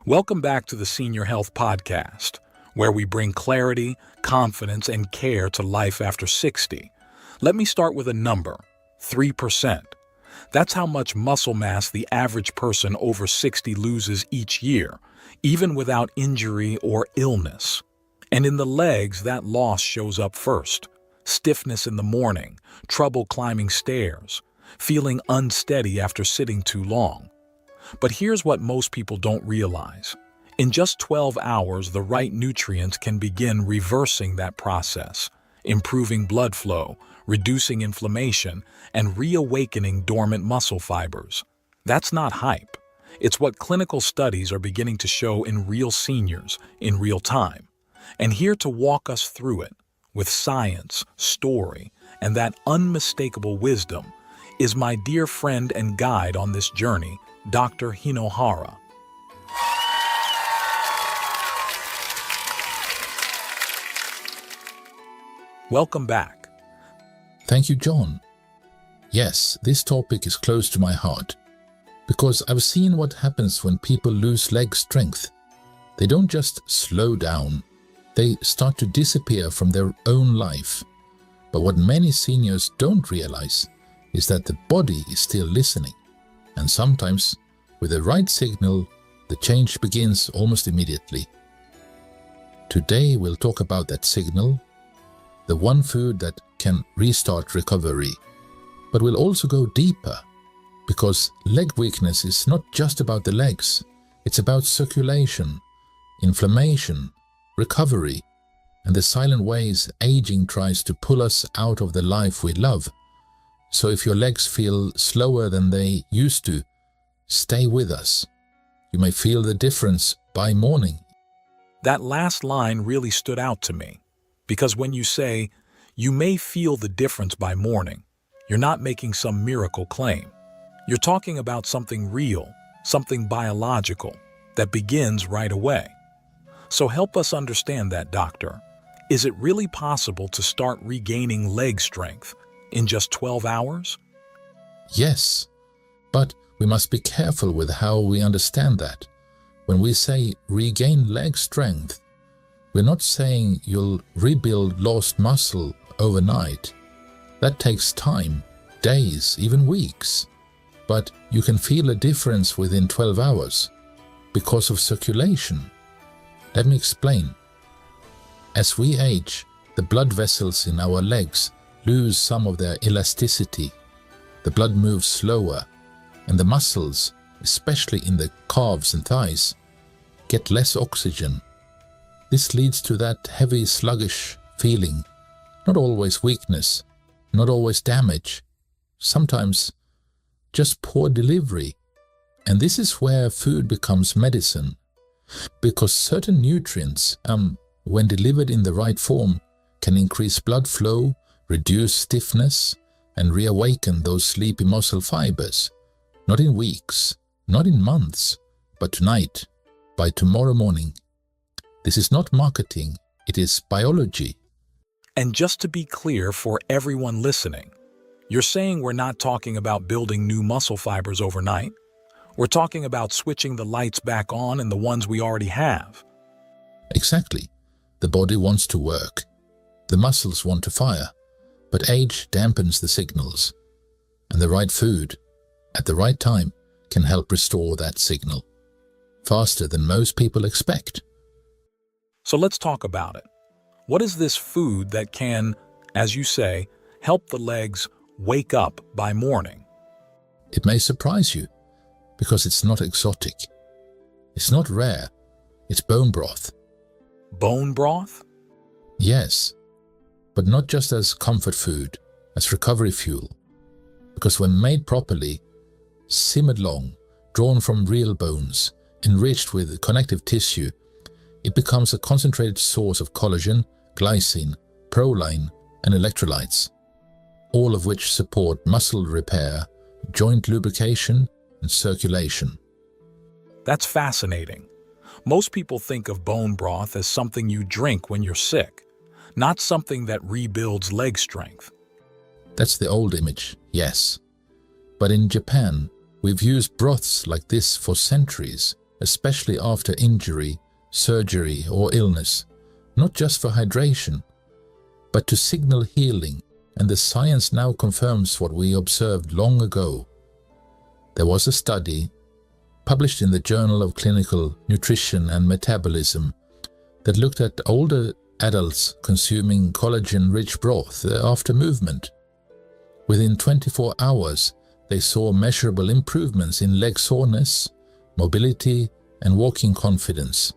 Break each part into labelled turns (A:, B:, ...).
A: Welcome back to the Senior Health Podcast, where we bring clarity, confidence, and care to life after 60. Let me start with a number, 3%. That's how much muscle mass the average person over 60 loses each year, even without injury or illness. And in the legs, that loss shows up first. Stiffness in the morning, trouble climbing stairs, feeling unsteady after sitting too long. But here's what most people don't realize. In just 12 hours, the right nutrients can begin reversing that process, improving blood flow, reducing inflammation, and reawakening dormant muscle fibers. That's not hype. It's what clinical studies are beginning to show in real seniors, in real time. And here to walk us through it, with science, story, and that unmistakable wisdom, is my dear friend and guide on this journey, Dr. Hinohara. Welcome back.
B: Thank you, John. Yes, this topic is close to my heart because I've seen what happens when people lose leg strength. They don't just slow down, they start to disappear from their own life. But what many seniors don't realize is that the body is still listening. And sometimes, with the right signal, the change begins almost immediately. Today we'll talk about that signal, the one food that can restart recovery. But we'll also go deeper, because leg weakness is not just about the legs. It's about circulation, inflammation, recovery, and the silent ways aging tries to pull us out of the life we love. So if your legs feel slower than they used to, stay with us. You may feel the difference by morning.
A: That last line really stood out to me, because when you say, you may feel the difference by morning, you're not making some miracle claim. You're talking about something real, something biological, that begins right away. So help us understand that, doctor. Is it really possible to start regaining leg strength in just 12 hours?
B: Yes, but we must be careful with how we understand that. When we say regain leg strength, we're not saying you'll rebuild lost muscle overnight. That takes time, days, even weeks. But you can feel a difference within 12 hours because of circulation. Let me explain. As we age, the blood vessels in our legs lose some of their elasticity. The blood moves slower, and the muscles, especially in the calves and thighs, get less oxygen. This leads to that heavy, sluggish feeling. Not always weakness, not always damage, sometimes just poor delivery. And this is where food becomes medicine, because certain nutrients, when delivered in the right form, can increase blood flow, reduce stiffness, and reawaken those sleepy muscle fibers. Not in weeks, not in months, but tonight, by tomorrow morning. This is not marketing, it is biology.
A: And just to be clear for everyone listening, you're saying we're not talking about building new muscle fibers overnight? We're talking about switching the lights back on and the ones we already have.
B: Exactly. The body wants to work. The muscles want to fire. But age dampens the signals. And the right food, at the right time, can help restore that signal. Faster than most people expect.
A: So let's talk about it. What is this food that can, as you say, help the legs wake up by morning?
B: It may surprise you, because it's not exotic. It's not rare. It's bone broth.
A: Bone broth?
B: Yes, but not just as comfort food, as recovery fuel. Because when made properly, simmered long, drawn from real bones, enriched with connective tissue, it becomes a concentrated source of collagen, glycine, proline, and electrolytes, all of which support muscle repair, joint lubrication, and circulation.
A: That's fascinating. Most people think of bone broth as something you drink when you're sick, not something that rebuilds leg strength.
B: That's the old image, yes. But in Japan, we've used broths like this for centuries, especially after injury, surgery, or illness, not just for hydration, but to signal healing, and the science now confirms what we observed long ago. There was a study published in the Journal of Clinical Nutrition and Metabolism that looked at older adults consuming collagen-rich broth after movement. Within 24 hours, they saw measurable improvements in leg soreness, mobility, and walking confidence.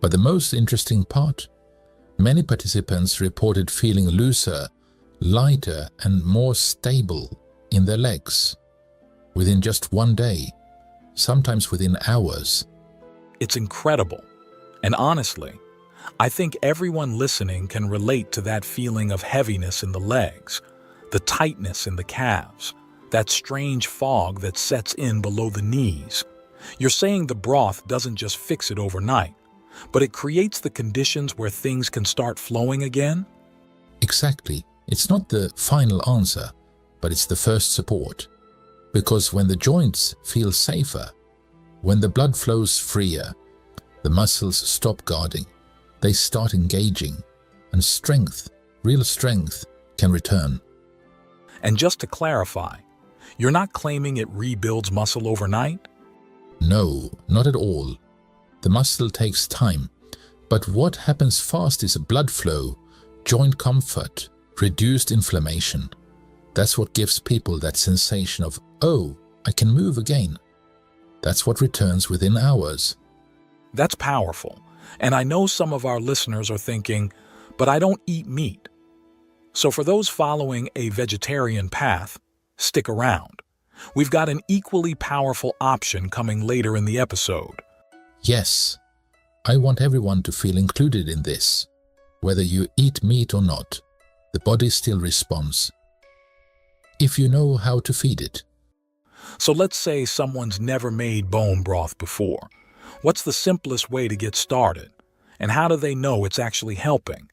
B: But the most interesting part, many participants reported feeling looser, lighter, and more stable in their legs within just one day, sometimes within hours.
A: It's incredible. And honestly, I think everyone listening can relate to that feeling of heaviness in the legs, the tightness in the calves, that strange fog that sets in below the knees. You're saying the broth doesn't just fix it overnight, but it creates the conditions where things can start flowing again?
B: Exactly. It's not the final answer, but it's the first support. Because when the joints feel safer, when the blood flows freer, the muscles stop guarding, they start engaging, and strength, real strength, can return.
A: And just to clarify, you're not claiming it rebuilds muscle overnight?
B: No, not at all. The muscle takes time, but what happens fast is blood flow, joint comfort, reduced inflammation. That's what gives people that sensation of, oh, I can move again. That's what returns within hours.
A: That's powerful. And I know some of our listeners are thinking, but I don't eat meat. So for those following a vegetarian path, stick around. We've got an equally powerful option coming later in the episode.
B: Yes, I want everyone to feel included in this. Whether you eat meat or not, the body still responds, if you know how to feed it.
A: So let's say someone's never made bone broth before. What's the simplest way to get started? And how do they know it's actually helping?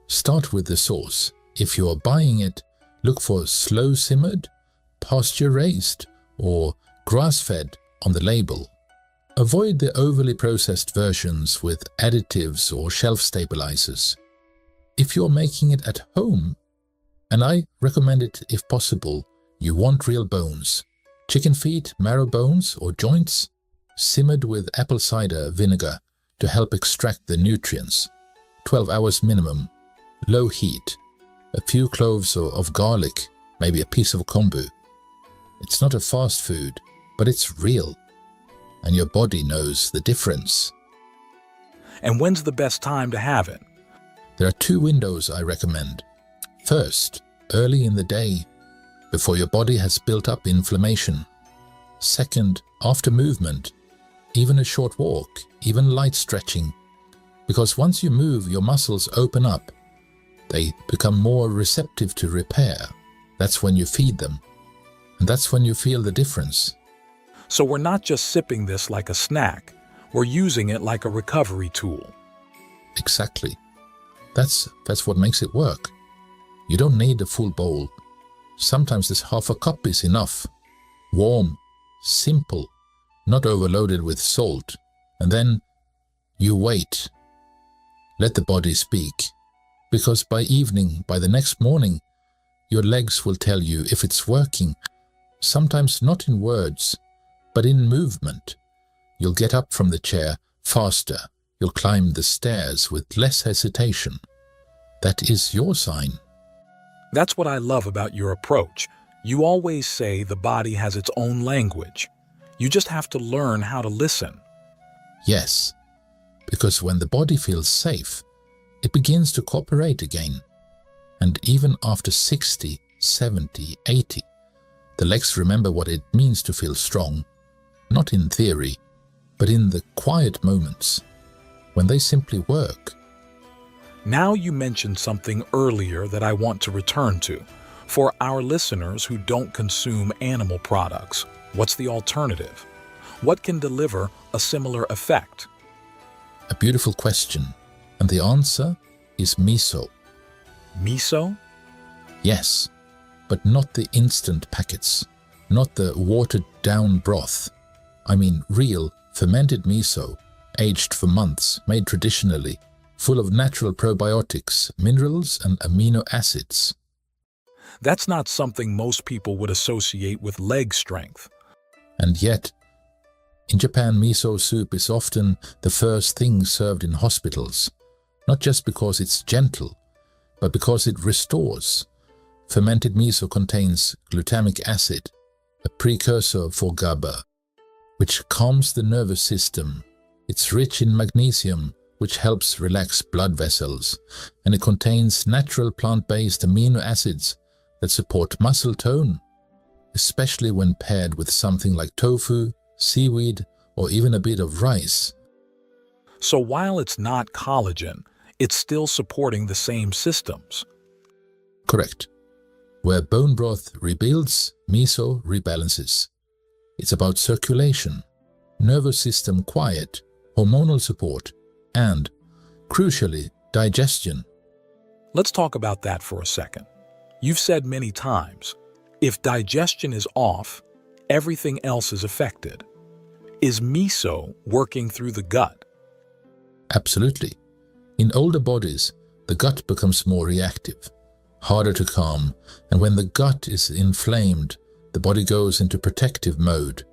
B: Start with the source. If you're buying it, look for slow simmered, pasture raised, or grass-fed on the label. Avoid the overly processed versions with additives or shelf stabilizers. If you're making it at home, and I recommend it if possible, you want real bones. Chicken feet, marrow bones, or joints, simmered with apple cider vinegar to help extract the nutrients. 12 hours minimum, low heat, a few cloves of garlic, maybe a piece of kombu. It's not a fast food, but it's real, and your body knows the difference.
A: And when's the best time to have it?
B: There are 2 windows I recommend. First, early in the day, before your body has built up inflammation. Second, after movement, even a short walk, even light stretching. Because once you move, your muscles open up. They become more receptive to repair. That's when you feed them. And that's when you feel the difference.
A: So we're not just sipping this like a snack, we're using it like a recovery tool.
B: Exactly. That's what makes it work. You don't need a full bowl. Sometimes this half a cup is enough. Warm, simple, not overloaded with salt. And then you wait. Let the body speak. Because by evening, by the next morning, your legs will tell you if it's working. Sometimes not in words, but in movement. You'll get up from the chair faster. You'll climb the stairs with less hesitation. That is your sign.
A: That's what I love about your approach. You always say the body has its own language. You just have to learn how to listen.
B: Yes, because when the body feels safe, it begins to cooperate again. And even after 60, 70, 80, the legs remember what it means to feel strong, not in theory, but in the quiet moments, when they simply work.
A: Now you mentioned something earlier that I want to return to. For our listeners who don't consume animal products, what's the alternative? What can deliver a similar effect?
B: A beautiful question, and the answer is miso.
A: Miso?
B: Yes, but not the instant packets, not the watered-down broth. I mean real, fermented miso, aged for months, made traditionally, full of natural probiotics, minerals, and amino acids.
A: That's not something most people would associate with leg strength.
B: And yet, in Japan, miso soup is often the first thing served in hospitals, not just because it's gentle, but because it restores. Fermented miso contains glutamic acid, a precursor for GABA, which calms the nervous system. It's rich in magnesium, which helps relax blood vessels, and it contains natural plant-based amino acids that support muscle tone, especially when paired with something like tofu, seaweed, or even a bit of rice.
A: So while it's not collagen, it's still supporting the same systems.
B: Correct. Where bone broth rebuilds, miso rebalances. It's about circulation, nervous system quiet, hormonal support, and, crucially, digestion.
A: Let's talk about that for a second. You've said many times, if digestion is off, everything else is affected. Is miso working through the gut?
B: Absolutely. In older bodies, the gut becomes more reactive, harder to calm, and when the gut is inflamed, the body goes into protective mode,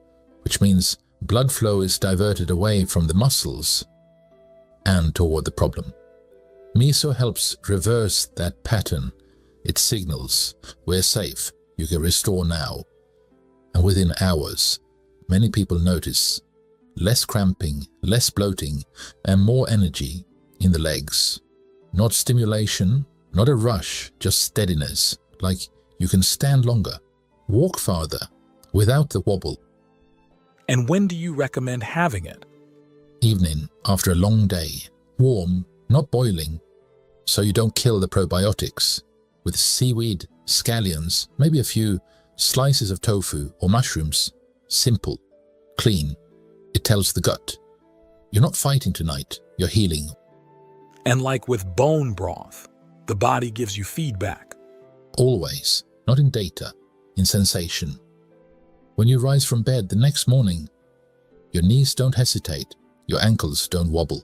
B: which means blood flow is diverted away from the muscles and toward the problem. Miso helps reverse that pattern. It signals, we're safe, you can restore now. And within hours, many people notice less cramping, less bloating, and more energy in the legs. Not stimulation, not a rush, just steadiness, like you can stand longer, walk farther, without the wobble.
A: And when do you recommend having it?
B: Evening, after a long day, warm, not boiling, so you don't kill the probiotics, with seaweed, scallions, maybe a few slices of tofu or mushrooms. Simple, clean. It tells the gut, you're not fighting tonight, you're healing.
A: And like with bone broth, the body gives you feedback.
B: Always, not in data, in sensation. When you rise from bed the next morning, your knees don't hesitate, your ankles don't wobble.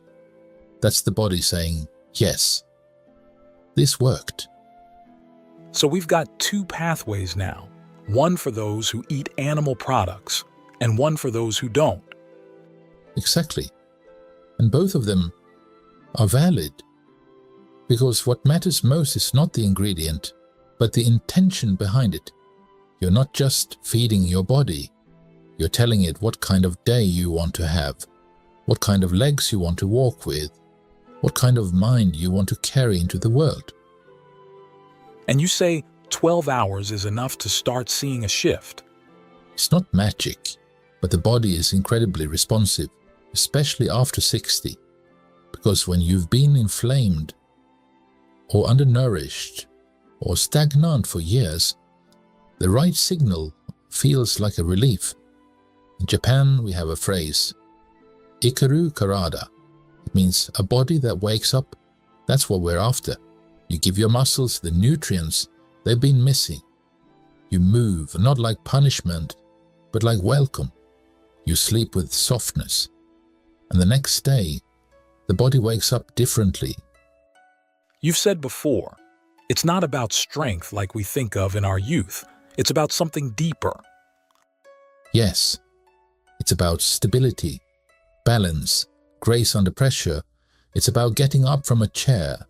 B: That's the body saying, yes, this worked.
A: So we've got two pathways now, one for those who eat animal products and one for those who don't.
B: Exactly. And both of them are valid, because what matters most is not the ingredient, but the intention behind it. You're not just feeding your body, you're telling it what kind of day you want to have, what kind of legs you want to walk with, what kind of mind you want to carry into the world.
A: And you say 12 hours is enough to start seeing a shift.
B: It's not magic, but the body is incredibly responsive, especially after 60, because when you've been inflamed or undernourished or stagnant for years, the right signal feels like a relief. In Japan, we have a phrase, ikaru karada. It means a body that wakes up. That's what we're after. You give your muscles the nutrients they've been missing. You move, not like punishment, but like welcome. You sleep with softness. And the next day, the body wakes up differently.
A: You've said before, it's not about strength like we think of in our youth. It's about something deeper.
B: Yes, it's about stability, balance, grace under pressure. It's about getting up from a chair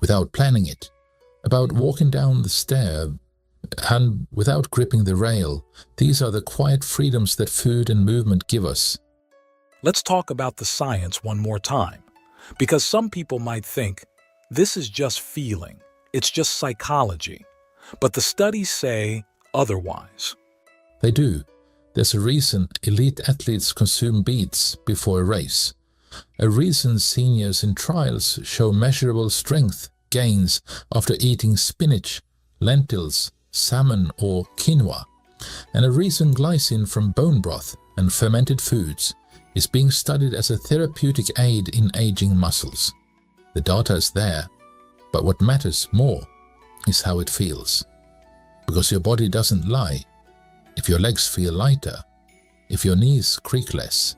B: without planning it, about walking down the stair and without gripping the rail. These are the quiet freedoms that food and movement give us.
A: Let's talk about the science one more time, because some people might think this is just feeling, it's just psychology, but the studies say otherwise.
B: They do. There's a reason elite athletes consume beets before a race. A reason seniors in trials show measurable strength gains after eating spinach, lentils, salmon or quinoa. And a reason glycine from bone broth and fermented foods is being studied as a therapeutic aid in aging muscles. The data is there, but what matters more is how it feels. Because your body doesn't lie. If your legs feel lighter, if your knees creak less,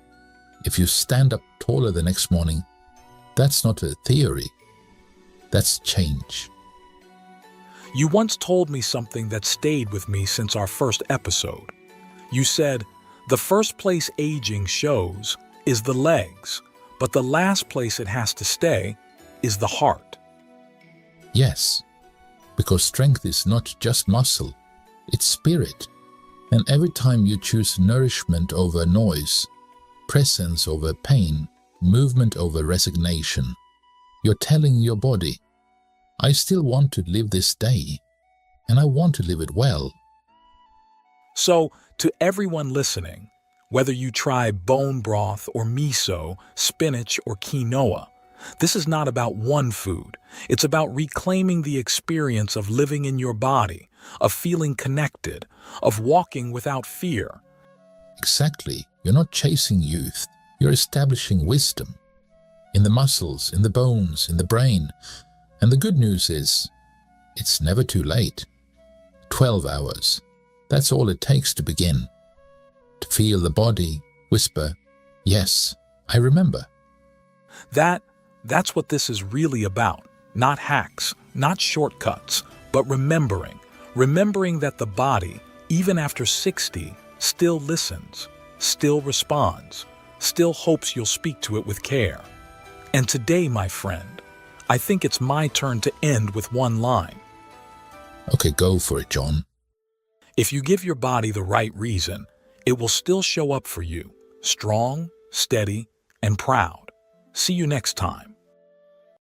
B: if you stand up taller the next morning, that's not a theory. That's change.
A: You once told me something that stayed with me since our first episode. You said, the first place aging shows is the legs, but the last place it has to stay is the heart.
B: Yes, because strength is not just muscle, it's spirit. And every time you choose nourishment over noise, presence over pain, movement over resignation, you're telling your body, I still want to live this day, and I want to live it well.
A: So, to everyone listening, whether you try bone broth or miso, spinach or quinoa, this is not about one food. It's about reclaiming the experience of living in your body, of feeling connected, of walking without fear.
B: Exactly. You're not chasing youth. You're establishing wisdom. In the muscles, in the bones, in the brain. And the good news is, it's never too late. 12 hours. That's all it takes to begin. To feel the body whisper, yes, I remember.
A: That's what this is really about. Not hacks, not shortcuts, but remembering. Remembering that the body, even after 60, still listens, still responds, still hopes you'll speak to it with care. And today, my friend, I think it's my turn to end with one line.
B: Okay, go for it, John.
A: If you give your body the right reason, it will still show up for you, strong, steady, and proud. See you next time.